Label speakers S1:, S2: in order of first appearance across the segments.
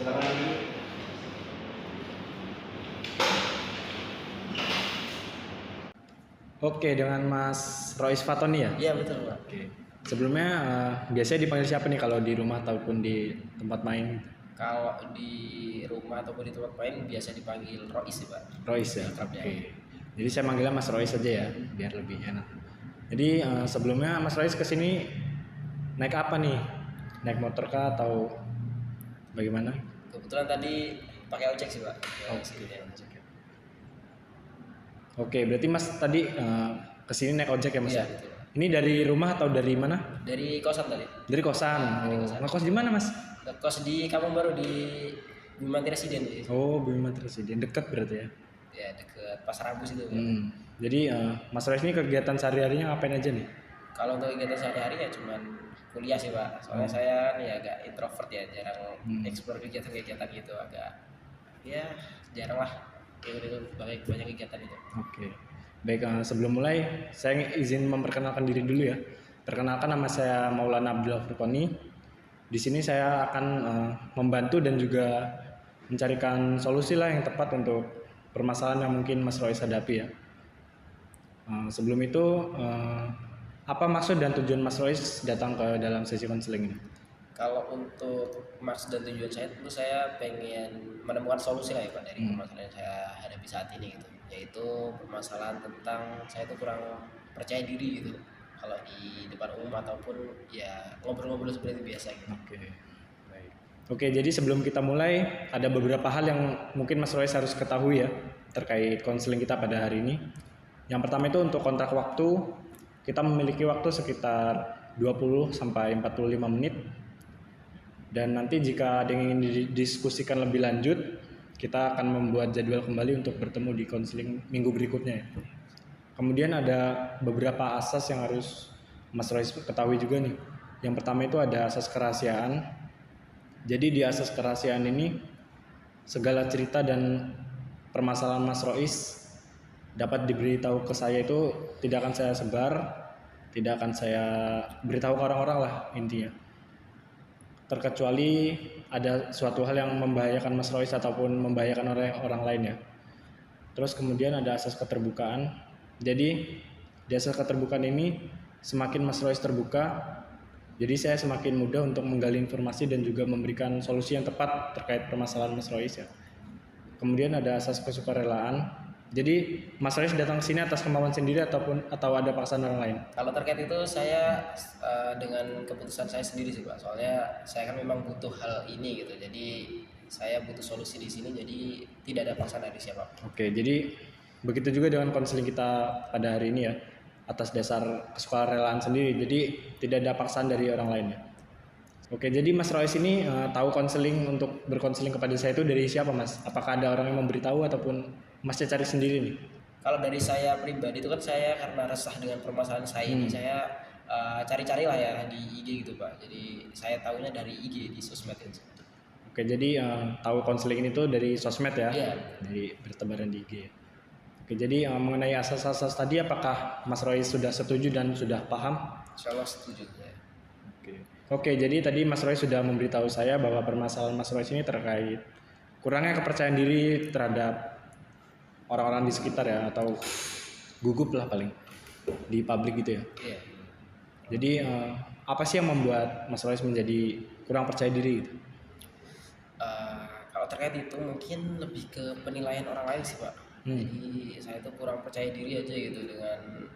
S1: Silakan lagi. Oke, dengan Mas Rois Fatoni ya?
S2: Iya betul Pak.
S1: Oke. Sebelumnya biasanya dipanggil siapa nih kalau di rumah ataupun di tempat main?
S2: Kalau di rumah ataupun di tempat main biasa dipanggil Rois sih Pak.
S1: Rois ya?
S2: Akrabnya.
S1: Oke. Jadi saya manggilnya Mas Rois aja ya, biar lebih enak. Jadi sebelumnya Mas Rois kesini naik apa nih? Naik motor kah atau bagaimana?
S2: Kebetulan tadi pakai ojek sih Pak.
S1: Oke. Oke, berarti Mas tadi kesini naik ojek ya Mas?
S2: Iya
S1: Ya?
S2: betul.
S1: Ini dari rumah atau dari mana?
S2: Dari kosan tadi.
S1: Dari kosan.
S2: Dari
S1: Oh,
S2: kosan.
S1: ngekos di mana Mas?
S2: Kos di Kampung Baru di Bumanti Residen.
S1: Oh, Bima Residen, dekat berarti ya?
S2: Ya deket Pasar Rabu situ Pak.
S1: Jadi Mas Rois ini kegiatan sehari-harinya ngapain aja nih?
S2: Kalau untuk kegiatan sehari-hari ya cuman kuliah sih Pak. Soalnya saya kan ya agak introvert ya, jarang explore kegiatan-kegiatan gitu, agak ya jarang lah ikut banyak kegiatan itu.
S1: Oke. Baik, sebelum mulai saya izin memperkenalkan diri dulu ya. Perkenalkan, nama saya Maulana Abdullah Furqoni. Di sini saya akan membantu dan juga mencarikan solusi lah yang tepat untuk permasalahan yang mungkin Mas Rois hadapi ya. Sebelum itu, apa maksud dan tujuan Mas Rois datang ke dalam sesi konseling ini?
S2: Kalau untuk maksud dan tujuan saya tentu saya pengen menemukan solusi lah ya Pak dari permasalahan yang saya hadapi saat ini gitu, yaitu permasalahan tentang saya itu kurang percaya diri gitu kalau di depan umum ataupun ya ngobrol-ngobrol seperti biasa gitu.
S1: Oke, baik. Oke, jadi sebelum kita mulai, ada beberapa hal yang mungkin Mas Rois harus ketahui ya terkait konseling kita pada hari ini. Yang pertama itu untuk kontrak waktu, kita memiliki waktu sekitar 20 sampai 45 menit. Dan nanti jika ada yang ingin didiskusikan lebih lanjut, kita akan membuat jadwal kembali untuk bertemu di konseling minggu berikutnya ya. Kemudian ada beberapa asas yang harus Mas Rois ketahui juga nih. Yang pertama itu ada asas kerahasiaan. Jadi di asas kerahasiaan ini segala cerita dan permasalahan Mas Rois dapat diberitahu ke saya itu tidak akan saya sebar, tidak akan saya beritahu ke orang-orang lah intinya. Terkecuali ada suatu hal yang membahayakan Mas Rois ataupun membahayakan orang lain ya. Terus kemudian ada asas keterbukaan. Jadi di asas keterbukaan ini semakin Mas Rois terbuka, jadi saya semakin mudah untuk menggali informasi dan juga memberikan solusi yang tepat terkait permasalahan Mas Rois ya. Kemudian ada asas kesukarelaan. Jadi Mas Rois datang ke sini atas kemauan sendiri atau ada paksaan orang lain?
S2: Kalau terkait itu saya dengan keputusan saya sendiri sih Pak, soalnya saya kan memang butuh hal ini gitu, jadi saya butuh solusi di sini, jadi tidak ada paksaan dari siapa.
S1: Oke, jadi begitu juga dengan konseling kita pada hari ini ya, atas dasar kesukarelaan sendiri, jadi tidak ada paksaan dari orang lain ya. Oke, jadi Mas Rois ini tahu konseling untuk berkonseling kepada saya itu dari siapa Mas? Apakah ada orang yang memberitahu ataupun Masnya cari sendiri nih?
S2: Kalau dari saya pribadi itu kan saya karena resah dengan permasalahan saya ini, saya cari-cari lah ya di IG gitu Pak, jadi saya tahunya dari IG di sosmed itu.
S1: Oke, jadi tahu konseling ini tuh dari sosmed ya?
S2: Iya.
S1: Dari bertebaran di IG. Oke, jadi mengenai asas-asas tadi apakah Mas Rois sudah setuju dan sudah paham?
S2: Insya Allah setuju saya.
S1: Oke, jadi tadi Mas Rois sudah memberitahu saya bahwa permasalahan Mas Rois ini terkait kurangnya kepercayaan diri terhadap orang-orang di sekitar ya, atau gugup lah paling di publik gitu ya.
S2: Iya.
S1: Jadi apa sih yang membuat Mas Rois menjadi kurang percaya diri gitu?
S2: Kalau terkait itu mungkin lebih ke penilaian orang lain sih Pak. Jadi saya tuh kurang percaya diri aja gitu dengan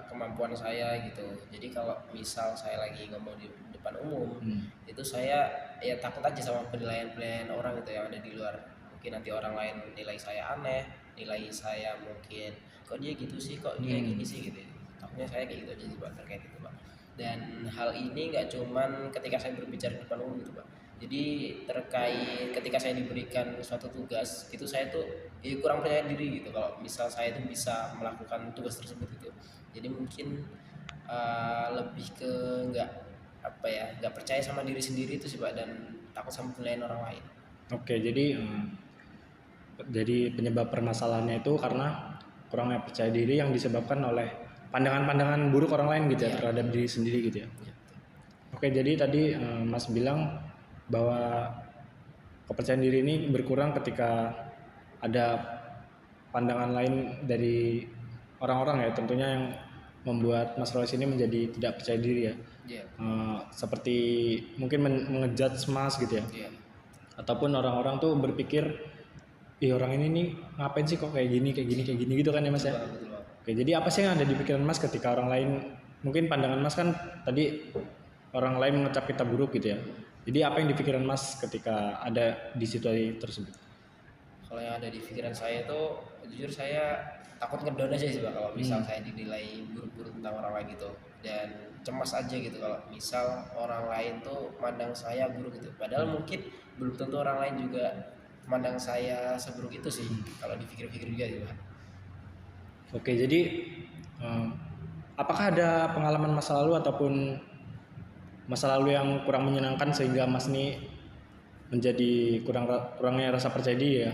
S2: kemampuan saya gitu. Jadi kalau misal saya lagi ngomong di depan umum, itu saya ya takut aja sama penilaian orang gitu yang ada di luar. Mungkin nanti orang lain nilai saya aneh, nilai saya mungkin kok dia gitu sih, kok dia gini sih gitu. Takutnya saya kayak gitu aja sih Pak terkait itu Pak. Dan hal ini nggak cuman ketika saya berbicara di depan umum gitu Pak. Jadi terkait ketika saya diberikan suatu tugas itu saya tuh kurang percaya diri gitu kalau misal saya tuh bisa melakukan tugas tersebut gitu. Jadi mungkin lebih ke nggak percaya sama diri sendiri itu sih Pak, dan takut sama penilaian orang lain.
S1: Oke, jadi penyebab permasalahannya itu karena kurangnya percaya diri yang disebabkan oleh pandangan-pandangan buruk orang lain gitu ya, terhadap diri sendiri gitu ya. Oke, jadi tadi Mas bilang bahwa kepercayaan diri ini berkurang ketika ada pandangan lain dari orang-orang ya, tentunya yang membuat Mas Royce ini menjadi tidak percaya diri ya.
S2: Iya.
S1: Seperti mungkin mengejudge Mas gitu ya.
S2: Iya.
S1: Ataupun orang-orang tuh berpikir, ih orang ini nih ngapain sih kok kayak gini gitu kan ya Mas ya.
S2: Betul, Bang.
S1: Oke, jadi apa sih yang ada di pikiran Mas ketika orang lain, mungkin pandangan Mas kan tadi orang lain mengecap kita buruk gitu ya. Jadi apa yang di pikiran Mas ketika ada di situasi tersebut?
S2: Kalau yang ada di pikiran saya itu jujur saya takut ngedown aja sih Pak kalau misal saya dinilai buruk-buruk tentang orang lain gitu, dan cemas aja gitu kalau misal orang lain tuh mandang saya buruk gitu, padahal mungkin belum tentu orang lain juga mandang saya seburuk itu sih kalau dipikir-pikir juga gitu Pak.
S1: Oke, jadi apakah ada pengalaman masa lalu ataupun masa lalu yang kurang menyenangkan sehingga Mas ini menjadi kurangnya rasa percaya diri ya?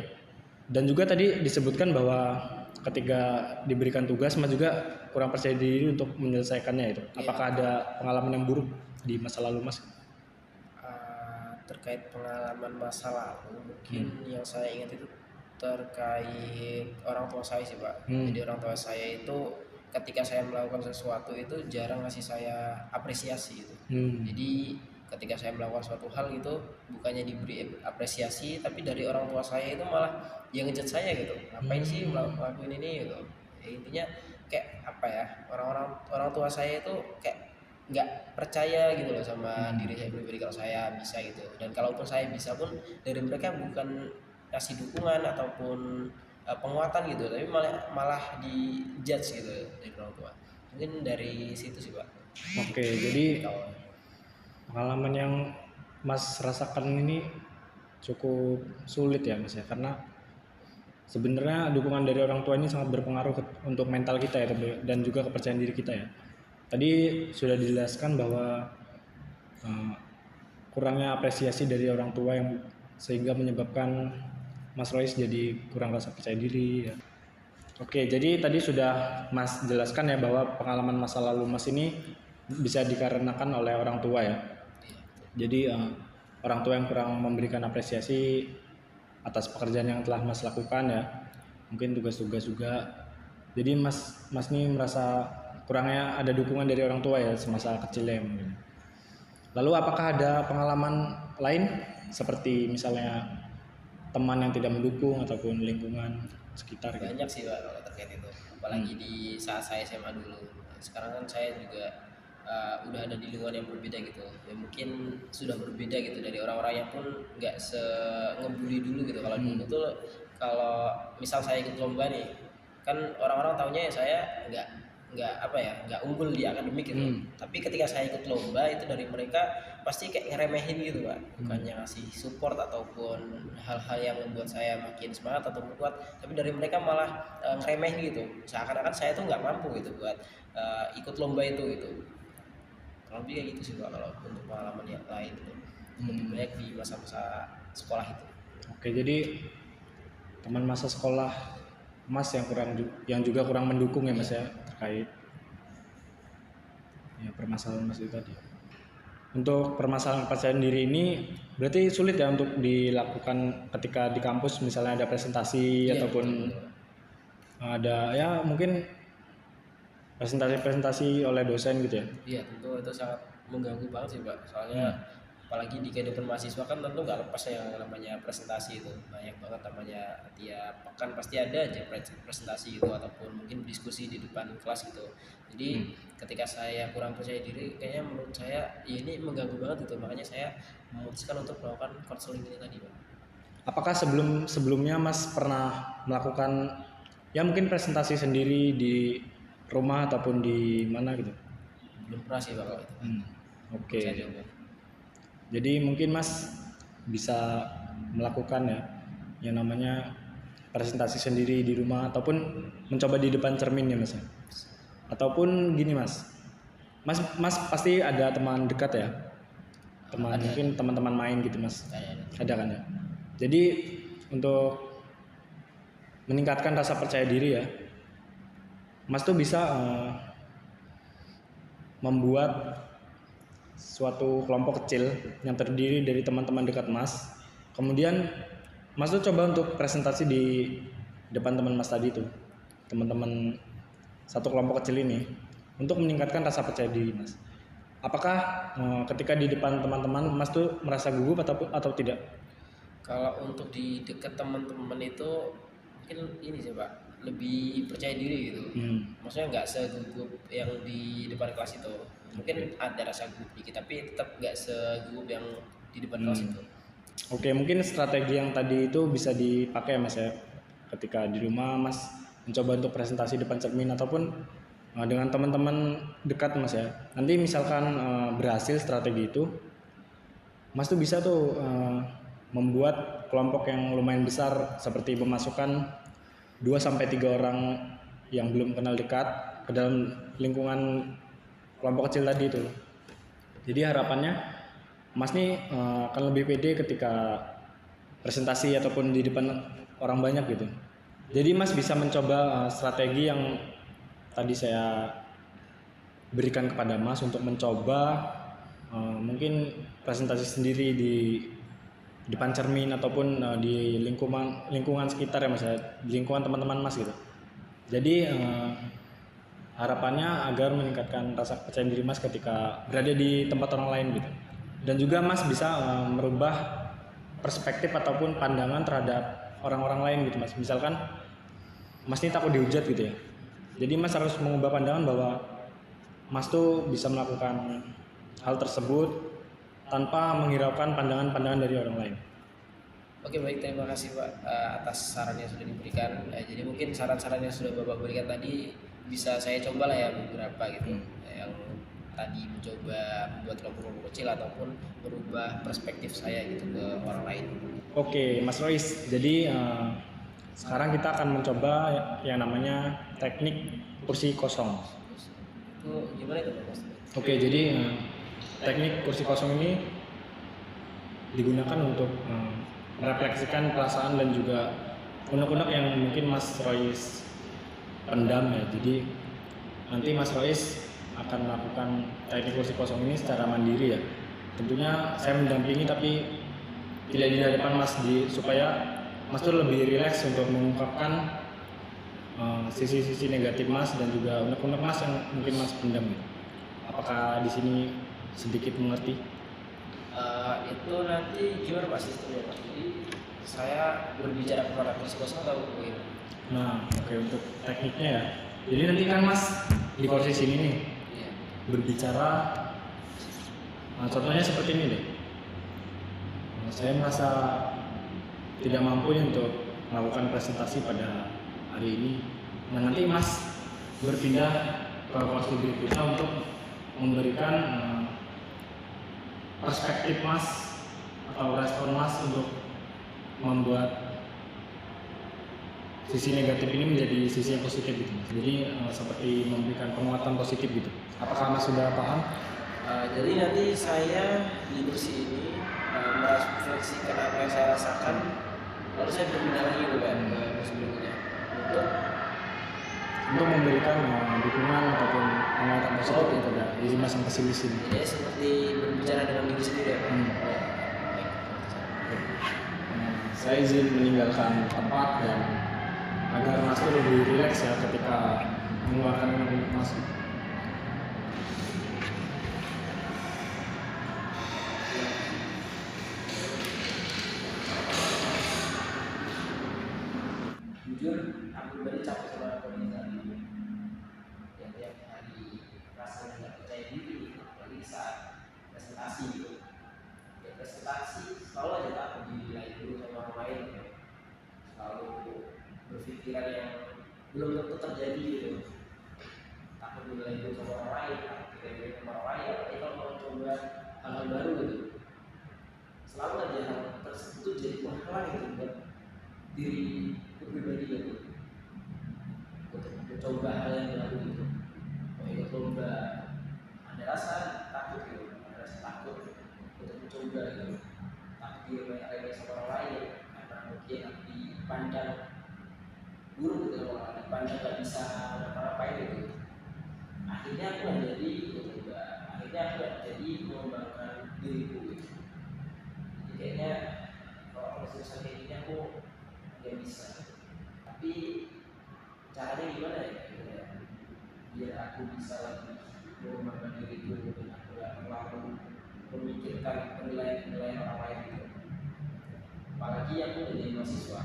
S1: Dan juga tadi disebutkan bahwa ketika diberikan tugas Mas juga kurang percaya diri untuk menyelesaikannya itu. Apakah ada pengalaman yang buruk di masa lalu Mas?
S2: Terkait pengalaman masa lalu mungkin yang saya ingat itu terkait orang tua saya sih Pak. Jadi orang tua saya itu ketika saya melakukan sesuatu itu jarang ngasih saya apresiasi gitu. Jadi ketika saya melakukan suatu hal gitu bukannya diberi apresiasi, tapi dari orang tua saya itu malah yang ngejat saya gitu, ngapain sih melakukan ini gitu ya, intinya kayak apa ya, orang tua saya itu kayak nggak percaya gitu loh sama diri saya pribadi kalau saya bisa gitu, dan kalaupun saya bisa pun dari mereka bukan kasih dukungan ataupun penguatan gitu, tapi malah di judge gitu dari orang tua. Mungkin dari situ sih Pak.
S1: Oke, jadi pengalaman yang Mas rasakan ini cukup sulit ya Mas ya, karena sebenarnya dukungan dari orang tua ini sangat berpengaruh untuk mental kita ya, dan juga kepercayaan diri kita ya. Tadi sudah dijelaskan bahwa kurangnya apresiasi dari orang tua yang sehingga menyebabkan Mas Royce jadi kurang rasa percaya diri ya. Oke, jadi tadi sudah Mas jelaskan ya bahwa pengalaman masa lalu Mas ini bisa dikarenakan oleh orang tua ya. Jadi orang tua yang kurang memberikan apresiasi atas pekerjaan yang telah Mas lakukan ya, mungkin tugas-tugas juga. Jadi Mas ini merasa kurangnya ada dukungan dari orang tua ya semasa kecilnya mungkin. Lalu apakah ada pengalaman lain seperti misalnya teman yang tidak mendukung ataupun lingkungan sekitar gitu?
S2: Banyak sih Pak kalau terkait itu, apalagi di saat saya SMA dulu. Sekarang kan saya juga udah ada di lingkungan yang berbeda gitu ya, mungkin sudah berbeda gitu dari orang-orang yang pun nggak ngebully dulu gitu. Kalau dulu tuh kalau misal saya ikut lomba nih kan orang-orang taunya ya saya nggak unggul di akademik gitu, tapi ketika saya ikut lomba itu dari mereka pasti kayak ngeremehin gitu Pak, bukannya ngasih support ataupun hal-hal yang membuat saya makin semangat atau kuat, tapi dari mereka malah ngeremehin gitu, seakan-akan saya tuh nggak mampu gitu buat ikut lomba itu gitu. Kalau lebih kayak gitu sih Pak kalau untuk pengalaman yang lain itu lebih banyak di masa-masa sekolah itu.
S1: Oke, jadi teman masa sekolah Mas yang juga kurang mendukung ya Mas ya terkait ya permasalahan Mas itu tadi. Untuk permasalahan kepercayaan diri ini berarti sulit ya untuk dilakukan ketika di kampus, misalnya ada presentasi ataupun ada ya mungkin presentasi oleh dosen gitu ya.
S2: Iya tentu itu sangat mengganggu banget sih Pak, soalnya apalagi di kehidupan mahasiswa kan tentu nggak lepas yang namanya presentasi itu, banyak banget namanya, tiap pekan pasti ada aja presentasi gitu ataupun mungkin diskusi di depan kelas gitu. Jadi ketika saya kurang percaya diri kayaknya menurut saya ya ini mengganggu banget itu, makanya saya memutuskan untuk melakukan konseling ini tadi Pak.
S1: Apakah sebelumnya Mas pernah melakukan ya mungkin presentasi sendiri di rumah ataupun di mana gitu?
S2: Belum pernah sih Pak kalau itu.
S1: Oke.
S2: Saya coba.
S1: Jadi mungkin Mas bisa melakukan ya yang namanya presentasi sendiri di rumah ataupun mencoba di depan cermin ya Mas ya. Ataupun gini Mas pasti ada teman dekat ya, mungkin teman-teman main gitu Mas, ada kan ya. Jadi untuk meningkatkan rasa percaya diri ya, Mas tuh bisa membuat suatu kelompok kecil yang terdiri dari teman-teman dekat Mas Kemudian Mas tuh coba untuk presentasi di depan teman Mas tadi tuh, teman-teman satu kelompok kecil ini, untuk meningkatkan rasa percaya diri Mas. Apakah ketika di depan teman-teman Mas tuh merasa gugup atau tidak?
S2: Kalau untuk di dekat teman-teman itu mungkin ini sih Pak, lebih percaya diri gitu. Maksudnya nggak segugup yang di depan kelas itu. Mungkin ada rasa gugup dikit, tapi tetap nggak segugup yang di depan kelas itu.
S1: Oke, mungkin strategi yang tadi itu bisa dipakai Mas ya. Ketika di rumah Mas mencoba untuk presentasi depan cermin ataupun dengan teman-teman dekat Mas ya. Nanti misalkan berhasil strategi itu, Mas tuh bisa tuh membuat kelompok yang lumayan besar seperti memasukkan 2 sampai 3 orang yang belum kenal dekat ke dalam lingkungan kelompok kecil tadi itu. Jadi harapannya Mas nih akan lebih pede ketika presentasi ataupun di depan orang banyak gitu. Jadi Mas bisa mencoba strategi yang tadi saya berikan kepada Mas untuk mencoba mungkin presentasi sendiri di depan cermin ataupun di lingkungan sekitar ya Mas ya, di lingkungan teman-teman Mas gitu. Jadi harapannya agar meningkatkan rasa percaya diri Mas ketika berada di tempat orang lain gitu. Dan juga Mas bisa merubah perspektif ataupun pandangan terhadap orang-orang lain gitu Mas. Misalkan Mas ini takut dihujat gitu ya. Jadi Mas harus mengubah pandangan bahwa Mas tuh bisa melakukan hal tersebut tanpa menghiraukan pandangan-pandangan dari orang lain.
S2: Oke baik, terima kasih Pak atas saran yang sudah diberikan. Jadi mungkin saran-saran yang sudah Bapak berikan tadi bisa saya coba lah ya beberapa gitu. Yang tadi mencoba membuat kelompok-kelompok kecil ataupun merubah perspektif saya gitu ke orang lain.
S1: Oke Mas Rois, jadi sekarang kita akan mencoba yang namanya teknik kursi kosong.
S2: Itu gimana itu Mas?
S1: Oke, jadi teknik kursi kosong ini digunakan untuk merefleksikan perasaan dan juga unek-unek yang mungkin Mas Rois pendam ya. Jadi nanti Mas Rois akan melakukan teknik kursi kosong ini secara mandiri ya. Tentunya saya mendampingi tapi tidak di hadapan Mas supaya Mas tuh lebih rileks untuk mengungkapkan sisi-sisi negatif Mas dan juga unek-unek Mas yang mungkin Mas pendam gitu. Apakah di sini sedikit mengerti?
S2: Itu nanti gimana Pak sistemnya Pak? Jadi saya berbicara kepada kursi kosong atau bagaimana?
S1: Nah, oke untuk tekniknya ya. Jadi nanti kan Mas di kursi sini nih berbicara. Nah, contohnya seperti ini deh. Saya merasa tidak mampu untuk melakukan presentasi pada hari ini. Nah, nanti Mas berpindah ke kursi berikutnya untuk memberikan perspektif Mas atau respon Mas untuk membuat sisi negatif ini menjadi sisi yang positif gitu. Jadi seperti memberikan penguatan positif gitu. Apakah Mas sudah paham?
S2: Jadi nanti saya di kursi ini merefleksikan apa yang saya rasakan, lalu saya berpindah lagi ke kursi berikutnya
S1: untuk memberikan dukungan ataupun penguatan positif kepada diri Mas yang pesimis ini.
S2: Jadi seperti berbicara dengan diri sendiri ya Pak.
S1: Saya izin meninggalkan tempat dan agar Mas lebih rileks ya ketika mengeluarkan unek-unek Mas.
S2: Jujur, aku benar capek sama kondisi yang tiap hari rasanya nggak percaya diri, apalagi saat presentasi gitu. Ya presentasi selalu aja takut dinilai dulu sama orang lain, ya. Selalu berpikiran yang belum tentu terjadi gitu. Takut dinilai dulu sama orang lain, takut dinilai sama orang lain. Tapi kalau mau coba hal-hal baru gitu, selalu aja hal tersebut jadi penghalang gitu buat diri pribadi gitu. Untuk mencoba hal yang baru gitu, mau ikut lomba ada rasa takut gitu, ada rasa takut untuk mencoba gitu, takut diremeh-remeh sama orang lain karena mungkin dipandang buruk gitu sama orang, dipandang gak bisa ngapa-ngapain gitu. Akhirnya aku gak jadi mencoba, akhirnya aku gak jadi mengembangkan diriku gitu. Jadi kayaknya kalau penilaian orang lain gitu. Apalagi yang menjadi mahasiswa,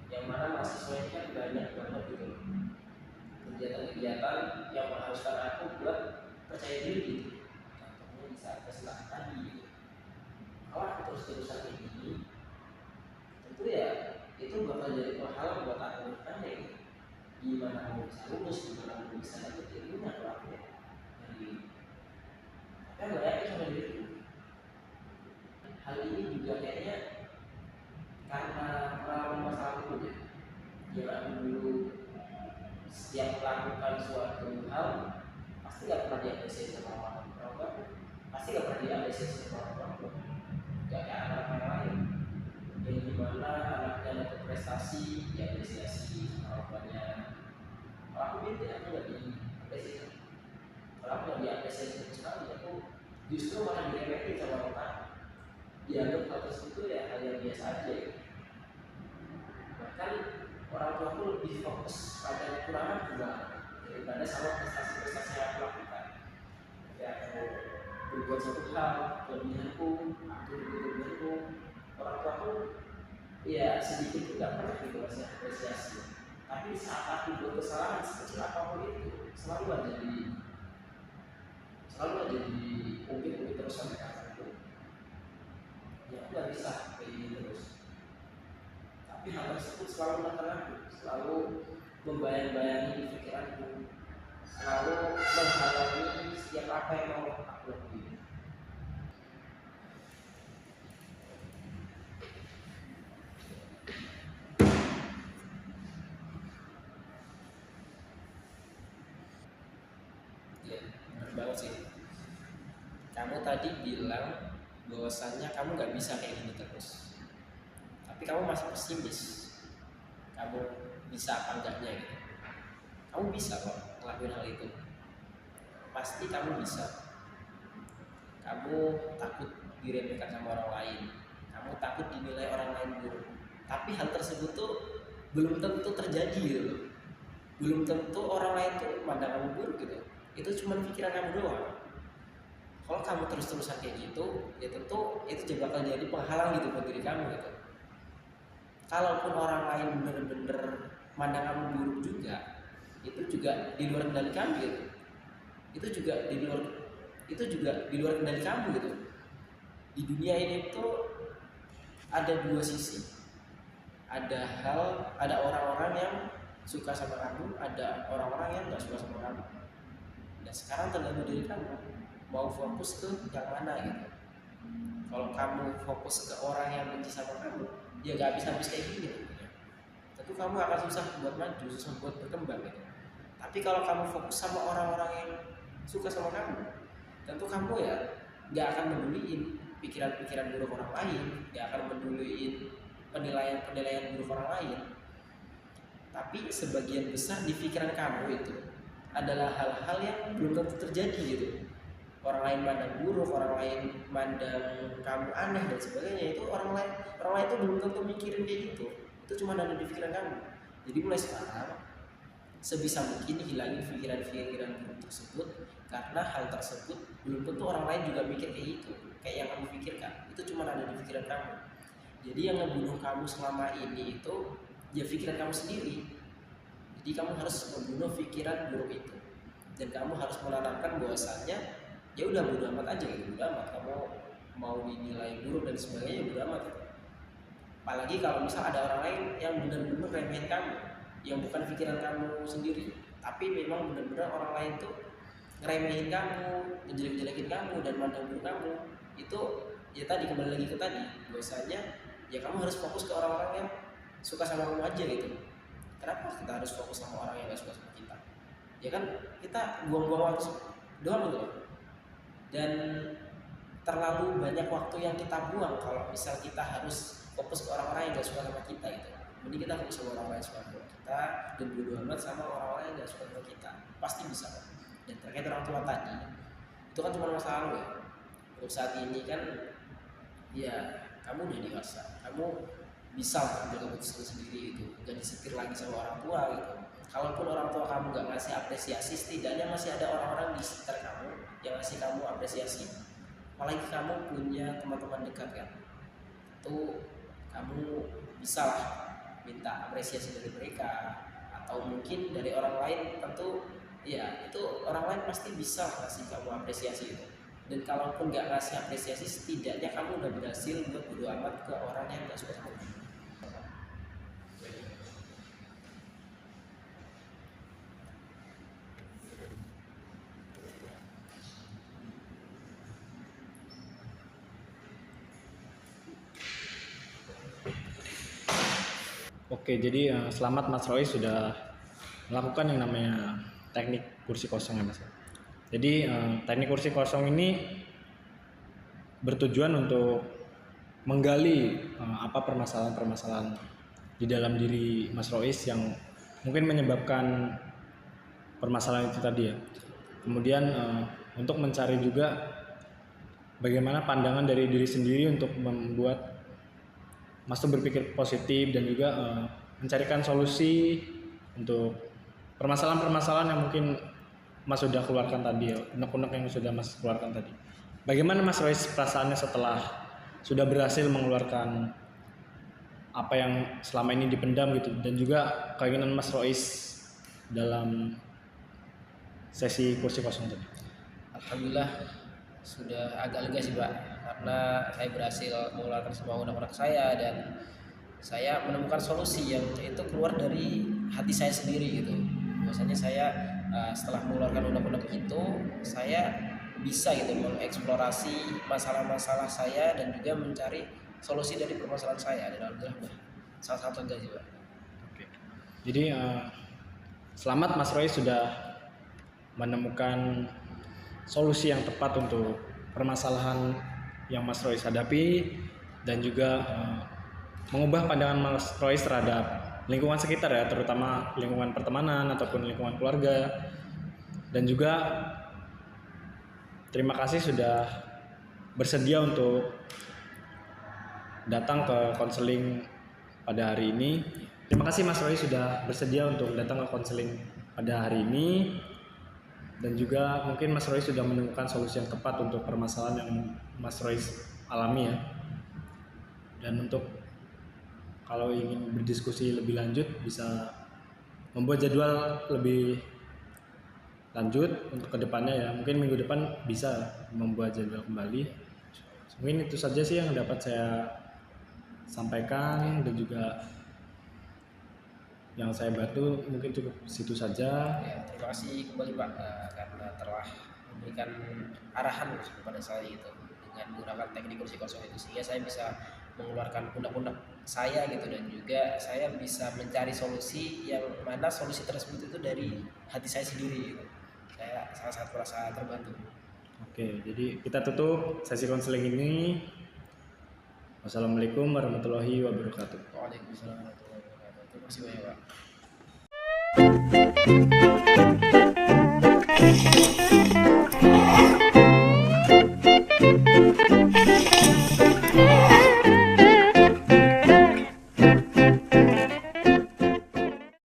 S2: yang mana mahasiswa ini kan banyak banget gitu loh, kegiatan-kegiatan yang mengharuskan aku buat percaya diri gitu. Contohnya di saat kesalahan tadi gitu. Kalau aku terus-terusan kayak gini, tentu ya itu bakal jadi penghalang buat aku bertanya gitu. Gimana aku bisa lulus, gimana aku bisa dapet ilmunya kalau aku dari tapi nggak yakin sama diriku. Hal ini juga kayaknya karena pengalaman masa lalu ya. Yang aku dulu setiap melakukan suatu hal pasti nggak pernah diapresiasi sama orang tua, pasti nggak pernah diapresiasi sama orang tua, nggak kayak anak-anak lain yang dimana anaknya dapat prestasi diapresiasi sama orang tuanya. Kalau aku beda, aku nggak diapresiasi. Kalau aku nggak diapresiasi sama sekali, aku justru malah diremehin sama orang tua. Dianggap hal tersebut ya hal yang biasa aja ya. Bahkan orang tua aku lebih fokus pada kekurangan juga daripada sama prestasi-prestasi yang aku lakukan. Ya aku berbuat satu hal, kelebihanku, aku berbuatku, orang tua aku ya sedikit juga pernah gitu masih apresiasi. Tapi saat aku buat kesalahan sekecil apapun itu selalu aja ungkit-ungkit terus sampai kataku. Ya aku nggak bisa kayak gini terus. Tapi hal tersebut selalu menekan aku, selalu membayang-bayangi di pikiranku, selalu menghalangi setiap apa yang mau aku lakukan. Ya, benar banget sih. Kamu tadi bilang bahwasannya kamu nggak bisa kayak gini terus, tapi kamu masih pesimis. Kamu bisa apa enggaknya gitu? Kamu bisa kok ngelakuin hal itu. Pasti kamu bisa. Kamu takut diremehkan sama orang lain. Kamu takut dinilai orang lain buruk. Tapi hal tersebut tuh belum tentu terjadi gitu. Belum tentu orang lain tuh mandang kamu buruk gitu. Itu cuma pikiran kamu doang. Kalau kamu terus-terusan kayak gitu, ya tentu itu juga bakal jadi penghalang gitu buat diri kamu gitu. Kalaupun orang lain bener-bener mandang kamu buruk juga, itu juga di luar kendali kamu gitu. Itu juga di luar kendali kamu gitu. Di dunia ini tuh ada dua sisi. Ada orang-orang yang suka sama kamu, ada orang-orang yang nggak suka sama kamu. Dan sekarang tergantung diri kamu mau fokus ke yang mana gitu. Kalau kamu fokus ke orang yang benci sama kamu, ya nggak habis-habis kayak gini gitu. Tentu kamu akan susah buat maju, susah buat berkembang gitu. Tapi kalau kamu fokus sama orang-orang yang suka sama kamu, tentu kamu ya nggak akan meduliin pikiran-pikiran buruk orang lain, nggak akan meduliin penilaian buruk orang lain. Tapi sebagian besar di pikiran kamu itu adalah hal-hal yang belum tentu terjadi gitu. Orang lain mandang buruk, orang lain mandang kamu aneh dan sebagainya, itu orang lain itu belum tentu mikirin kayak gitu. Itu cuma ada di pikiran kamu. Jadi mulai sekarang sebisa mungkin hilangin pikiran-pikiran buruk tersebut, karena hal tersebut belum tentu orang lain juga mikir kayak gitu, kayak yang kamu pikirkan. Itu cuma ada di pikiran kamu. Jadi yang ngebunuh kamu selama ini itu ya pikiran kamu sendiri. Jadi kamu harus membunuh pikiran buruk itu, dan kamu harus menanamkan bahwasannya ya udah bodo amat aja gitu, bodo amat kamu mau dinilai buruk dan sebagainya, bodo amat gitu. Apalagi kalau misal ada orang lain yang benar-benar remehin kamu, yang bukan pikiran kamu sendiri, tapi memang benar-benar orang lain tuh ngeremehin kamu, ngejelek-jelekin kamu dan mandang buruk kamu. Itu ya tadi, kembali lagi ke tadi, bahwasanya ya kamu harus fokus ke orang-orang yang suka sama kamu aja gitu. Kenapa kita harus fokus sama orang yang gak suka sama kita? Ya kan kita buang-buang waktu doang gitu. Dan terlalu banyak waktu yang kita buang kalau misal kita harus fokus ke orang-orang yang gak suka sama kita gitu. Mending kita fokus sama orang-orang yang suka sama kita dan bodo amat sama orang-orang yang gak suka sama kita. Pasti bisa. Dan terkait orang tua tadi, itu kan cuma masa lalu ya. Untuk saat ini kan ya kamu udah dewasa, kamu bisa mengambil keputusan sendiri gitu, gak disetir lagi sama orang tua gitu. Kalaupun orang tua kamu gak ngasih apresiasi, setidaknya masih ada orang-orang di sekitar kamu yang ngasih kamu apresiasi. apalagi kamu punya teman-teman dekat kan, itu kamu bisa lah minta apresiasi dari mereka, atau mungkin dari orang lain. Tentu ya itu orang lain pasti bisa kasih kamu apresiasi itu. Dan kalaupun nggak ngasih apresiasi, setidaknya kamu udah berhasil buat bodo amat ke orang yang nggak suka kamu.
S1: Oke, jadi selamat Mas Roy sudah melakukan yang namanya teknik kursi kosong ya Mas. Jadi teknik kursi kosong ini bertujuan untuk menggali apa permasalahan-permasalahan di dalam diri Mas Rois yang mungkin menyebabkan permasalahan itu tadi ya. Kemudian untuk mencari juga bagaimana pandangan dari diri sendiri untuk membuat Mas tuh berpikir positif dan juga mencarikan solusi untuk permasalahan-permasalahan yang mungkin Mas sudah keluarkan tadi ya, unek-unek yang sudah Mas keluarkan tadi. Bagaimana Mas Rois perasaannya setelah sudah berhasil mengeluarkan apa yang selama ini dipendam gitu, dan juga keinginan Mas Rois dalam sesi kursi kosong tadi?
S2: Alhamdulillah sudah agak lega sih Pak, karena saya berhasil mengeluarkan semua unek-unek saya, dan saya menemukan solusi yang itu keluar dari hati saya sendiri gitu. Biasanya saya setelah mengeluarkan unek-unek itu, saya bisa gitu mengeksplorasi masalah-masalah saya dan juga mencari solusi dari permasalahan saya, dan alhamdulillah sangat-sangat lega sih Pak.
S1: Oke. Jadi selamat Mas Roy sudah menemukan solusi yang tepat untuk permasalahan yang Mas Roy hadapi, dan juga mengubah pandangan Mas Roy terhadap lingkungan sekitar ya, terutama lingkungan pertemanan ataupun lingkungan keluarga. Dan juga terima kasih sudah bersedia untuk datang ke konseling pada hari ini. Terima kasih Mas Roy sudah bersedia untuk datang ke konseling pada hari ini, dan juga mungkin Mas Roy sudah menemukan solusi yang tepat untuk permasalahan yang Mas Roy alami ya. Dan untuk kalau ingin berdiskusi lebih lanjut bisa membuat jadwal lebih lanjut untuk kedepannya ya. Mungkin minggu depan bisa membuat jadwal kembali. Mungkin itu saja sih yang dapat saya sampaikan, dan juga yang saya bantu mungkin cukup situ saja.
S2: Ya, terima kasih kembali Pak karena telah memberikan arahan kepada saya itu dengan menggunakan teknik kursi kosong itu, sehingga saya bisa mengeluarkan unek-unek saya gitu, dan juga saya bisa mencari solusi yang mana solusi tersebut itu dari hati saya sendiri gitu. Saya sangat-sangat merasa terbantu.
S1: Oke, jadi kita tutup sesi konseling ini. Wassalamualaikum warahmatullahi wabarakatuh.
S2: Waalaikumsalam warahmatullahi wabarakatuh. Terima kasih banyak Pak.